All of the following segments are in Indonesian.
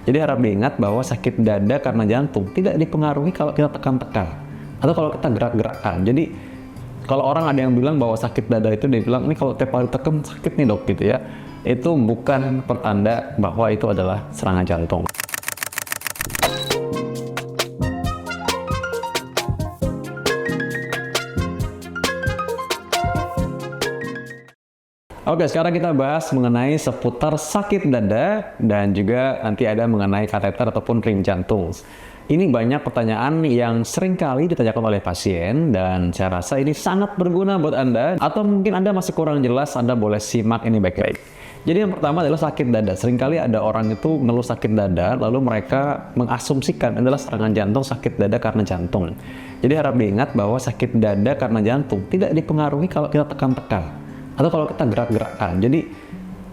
Jadi harap diingat bahwa sakit dada karena jantung tidak dipengaruhi kalau kita tekan-tekan atau kalau kita gerak-gerakkan. Jadi kalau orang ada yang bilang bahwa sakit dada itu, dia bilang ini kalau tiap kali tekan sakit nih dok gitu ya, itu bukan pertanda bahwa itu adalah serangan jantung. Oke, sekarang kita bahas mengenai seputar sakit dada dan juga nanti ada mengenai kateter ataupun ring jantung. Ini banyak pertanyaan yang sering kali ditanyakan oleh pasien dan saya rasa ini sangat berguna buat Anda, atau mungkin Anda masih kurang jelas, Anda boleh simak ini baik-baik. Jadi yang pertama adalah sakit dada. Seringkali ada orang itu ngeluh sakit dada, lalu mereka mengasumsikan adalah serangan jantung, sakit dada karena jantung. Jadi harap diingat bahwa sakit dada karena jantung tidak dipengaruhi kalau kita tekan-tekan atau kalau kita gerak-gerakkan. Jadi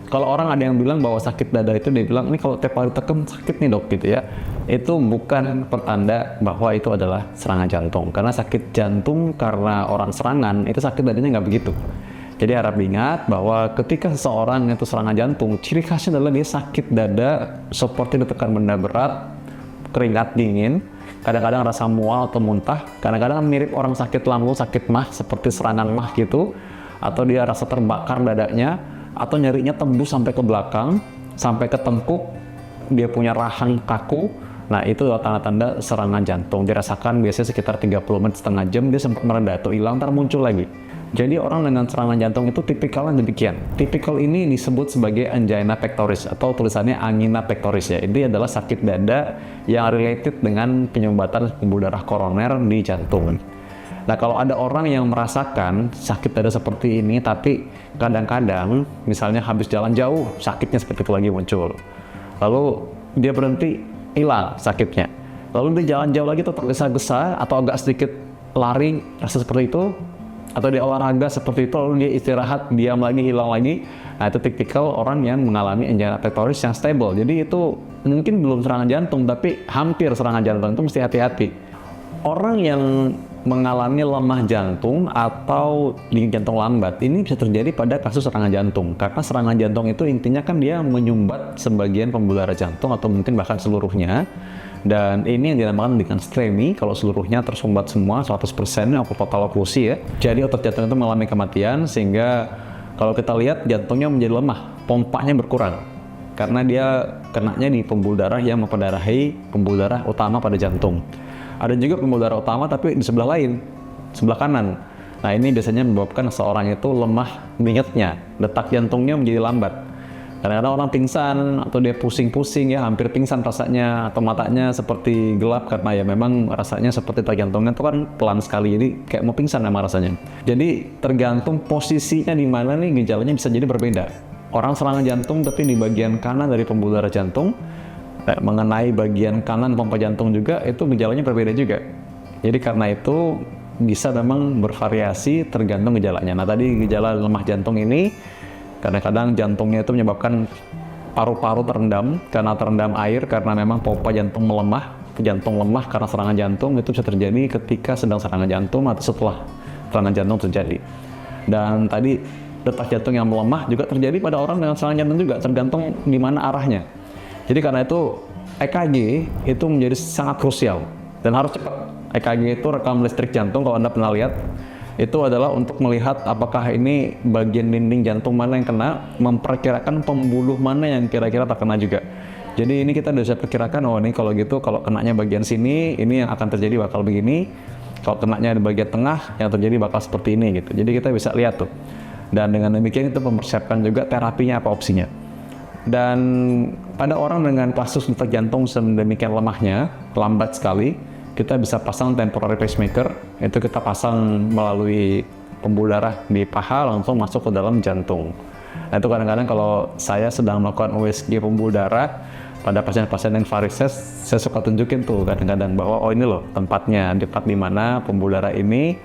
kalau orang ada yang bilang bahwa sakit dada itu, dia bilang ini kalau tiap kali tekan sakit nih dok gitu ya, itu bukan pertanda bahwa itu adalah serangan jantung. Karena sakit jantung karena orang serangan, itu sakit dadanya nggak begitu. Jadi harap diingat bahwa ketika seseorang itu serangan jantung, ciri khasnya adalah dia sakit dada seperti ditekan benda berat, keringat dingin, kadang-kadang rasa mual atau muntah, kadang-kadang mirip orang sakit lambung, sakit mah seperti serangan mah gitu, atau dia rasa terbakar dadanya, atau nyerinya tembus sampai ke belakang, sampai ke tengkuk, dia punya rahang kaku. Nah itu tanda-tanda serangan jantung. Dirasakan biasanya sekitar 30 menit, setengah jam, dia sempat mereda atau hilang, ntar muncul lagi. Jadi orang dengan serangan jantung itu tipikalnya demikian. Tipikal ini disebut sebagai angina pectoris atau tulisannya angina pectoris ya. Ini adalah sakit dada yang related dengan penyumbatan pembuluh darah koroner di jantung. Nah kalau ada orang yang merasakan sakit dada seperti ini, tapi kadang-kadang misalnya habis jalan jauh, sakitnya seperti itu lagi muncul. Lalu dia berhenti, hilang sakitnya. Lalu dia jalan jauh lagi tetap gesa-gesa atau agak sedikit lari, rasa seperti itu. Atau dia olahraga seperti itu, lalu dia istirahat, diam lagi, hilang lagi. Nah itu tipikal orang yang mengalami angina pectoris yang stable. Jadi itu mungkin belum serangan jantung, tapi hampir serangan jantung, itu mesti hati-hati. Orang yang mengalami lemah jantung atau denyut jantung lambat, ini bisa terjadi pada kasus serangan jantung. Karena serangan jantung itu intinya kan dia menyumbat sebagian pembuluh darah jantung atau mungkin bahkan seluruhnya. Dan ini yang dinamakan dengan STEMI, kalau seluruhnya tersumbat semua 100% atau total oklusi ya. Jadi otot jantung itu mengalami kematian, sehingga kalau kita lihat jantungnya menjadi lemah, pompanya berkurang. Karena dia kenanya di pembuluh darah yang memperdarahi pembuluh darah utama pada jantung. Ada juga pembuluh darah utama tapi di sebelah lain, sebelah kanan. Nah ini biasanya menyebabkan seseorang itu lemah denyutnya, detak jantungnya menjadi lambat. Kadang-kadang orang pingsan atau dia pusing-pusing ya, hampir pingsan rasanya, atau matanya seperti gelap karena ya memang rasanya seperti detak jantungnya itu kan pelan sekali, jadi kayak mau pingsan memang rasanya. Jadi tergantung posisinya di mana nih gejalanya bisa jadi berbeda. Orang serangan jantung tapi di bagian kanan dari pembuluh darah jantung, mengenai bagian kanan pompa jantung juga, itu gejalanya berbeda juga. Jadi karena itu bisa memang bervariasi tergantung gejalanya. Nah tadi gejala lemah jantung ini kadang-kadang jantungnya itu menyebabkan paru-paru terendam karena terendam air, karena memang pompa jantung melemah. Jantung lemah karena serangan jantung itu bisa terjadi ketika sedang serangan jantung atau setelah serangan jantung terjadi. Dan tadi detak jantung yang melemah juga terjadi pada orang dengan serangan jantung juga, tergantung di mana arahnya. Jadi karena itu EKG itu menjadi sangat krusial dan harus cepat. EKG itu rekam listrik jantung, kalau Anda pernah lihat, itu adalah untuk melihat apakah ini bagian dinding jantung mana yang kena, memperkirakan pembuluh mana yang kira-kira terkena juga. Jadi ini kita bisa perkirakan, oh ini kalau gitu, kalau kenanya bagian sini, ini yang akan terjadi bakal begini. Kalau kenanya di bagian tengah, yang terjadi bakal seperti ini gitu. Jadi kita bisa lihat tuh. Dan dengan demikian itu mempersiapkan juga terapinya apa opsinya. Dan pada orang dengan kasus detak jantung sedemikian lemahnya, lambat sekali, kita bisa pasang temporary pacemaker. Itu kita pasang melalui pembuluh darah di paha langsung masuk ke dalam jantung. Nah itu kadang-kadang kalau saya sedang melakukan USG pembuluh darah pada pasien-pasien yang varises, saya suka tunjukin tuh kadang-kadang bahwa oh ini loh tempatnya, tempat di mana pembuluh darah ini,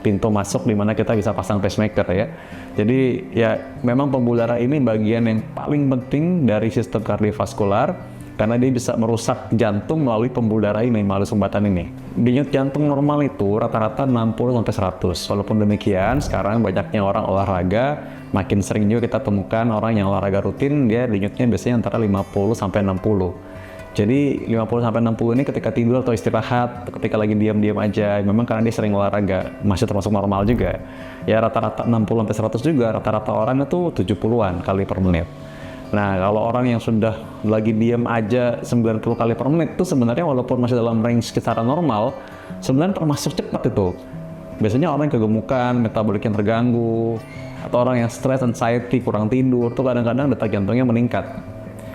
pintu masuk di mana kita bisa pasang pacemaker ya. Jadi ya memang pembuluh darah ini bagian yang paling penting dari sistem kardiovaskular, karena dia bisa merusak jantung melalui pembuluh darah ini, melalui sumbatan ini. Denyut jantung normal itu rata-rata 60-100. Walaupun demikian, sekarang banyaknya orang olahraga, makin sering juga kita temukan orang yang olahraga rutin, dia denyutnya biasanya antara 50-60. Jadi 50-60 ini ketika tidur atau istirahat, ketika lagi diam-diam aja, memang karena dia sering olahraga, masih termasuk normal juga. Ya rata-rata 60-100 juga, rata-rata orang itu 70-an kali per menit. Nah, kalau orang yang sudah lagi diam aja 90 kali per menit itu sebenarnya walaupun masih dalam range kisaran normal, sebenarnya termasuk cepat itu. Biasanya orang yang kegemukan, metaboliknya terganggu, atau orang yang stres, anxiety, kurang tidur, tuh kadang-kadang detak jantungnya meningkat.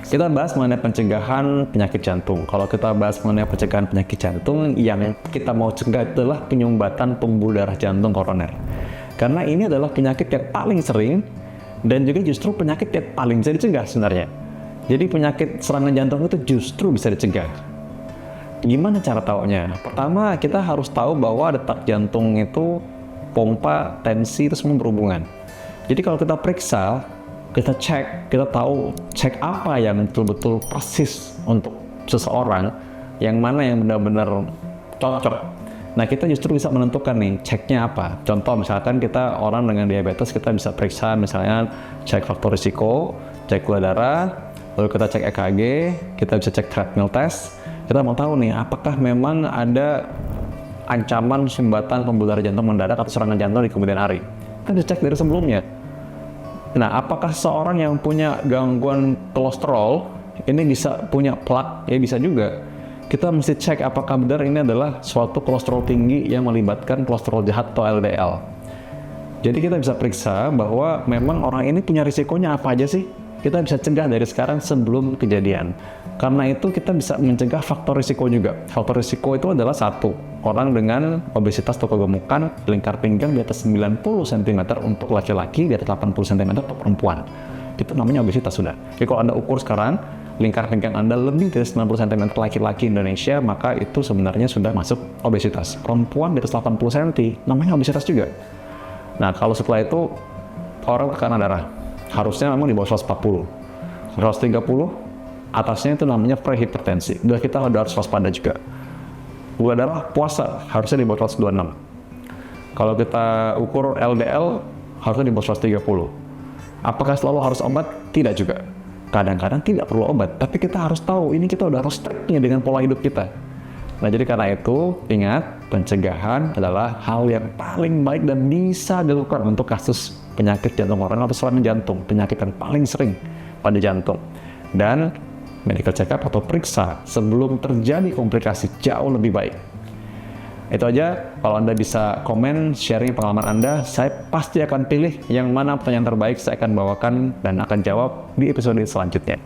Kita bahas mengenai pencegahan penyakit jantung. Kalau kita bahas mengenai pencegahan penyakit jantung, yang kita mau cegah adalah penyumbatan pembuluh darah jantung koroner. Karena ini adalah penyakit yang paling sering dan juga justru penyakit yang paling bisa dicegah sebenarnya. Jadi penyakit serangan jantung itu justru bisa dicegah. Gimana cara taunya? Pertama, kita harus tahu bahwa detak jantung itu, pompa, tensi itu semua berhubungan. Jadi kalau kita periksa, kita cek, kita tahu cek apa yang betul-betul persis untuk seseorang, yang mana yang benar-benar cocok. Nah, kita justru bisa menentukan nih, ceknya apa. Contoh, misalkan kita orang dengan diabetes, kita bisa periksa misalnya cek faktor risiko, cek gula darah, lalu kita cek EKG, kita bisa cek treadmill test. Kita mau tahu nih, apakah memang ada ancaman sumbatan pembuluh darah jantung mendadak atau serangan jantung di kemudian hari. Kita bisa cek dari sebelumnya. Nah, apakah seorang yang punya gangguan kolesterol ini bisa punya plak? Ya bisa juga. Kita mesti cek apakah benar ini adalah suatu kolesterol tinggi yang melibatkan kolesterol jahat atau LDL. Jadi kita bisa periksa bahwa memang orang ini punya risikonya apa aja sih? Kita bisa cegah dari sekarang sebelum kejadian. Karena itu kita bisa mencegah faktor risiko juga. Faktor risiko itu adalah satu, orang dengan obesitas atau kegemukan, lingkar pinggang di atas 90 cm untuk laki-laki, di atas 80 cm untuk perempuan. Itu namanya obesitas sudah. Jadi kalau Anda ukur sekarang, lingkar pinggang Anda lebih dari 90 cm laki-laki Indonesia, maka itu sebenarnya sudah masuk obesitas. Perempuan di atas 80 cm, namanya obesitas juga. Nah, kalau setelah itu, orang tekanan darah, harusnya memang di bawah 140. 130, atasnya itu namanya prehipertensi. Udah kita harus waspada juga. Gula darah puasa harusnya di bawah 126. Kalau kita ukur LDL harusnya di bawah 130. Apakah selalu harus obat? Tidak juga. Kadang-kadang tidak perlu obat, tapi kita harus tahu ini kita udah harus tracknya dengan pola hidup kita. Nah, jadi karena itu ingat, pencegahan adalah hal yang paling baik dan bisa dilakukan untuk kasus penyakit jantung koroner atau serangan jantung, penyakit yang paling sering pada jantung. Dan medical check-up atau periksa sebelum terjadi komplikasi jauh lebih baik. Itu aja. Kalau Anda bisa komen, sharing pengalaman Anda, saya pasti akan pilih yang mana pertanyaan terbaik saya akan bawakan dan akan jawab di episode selanjutnya.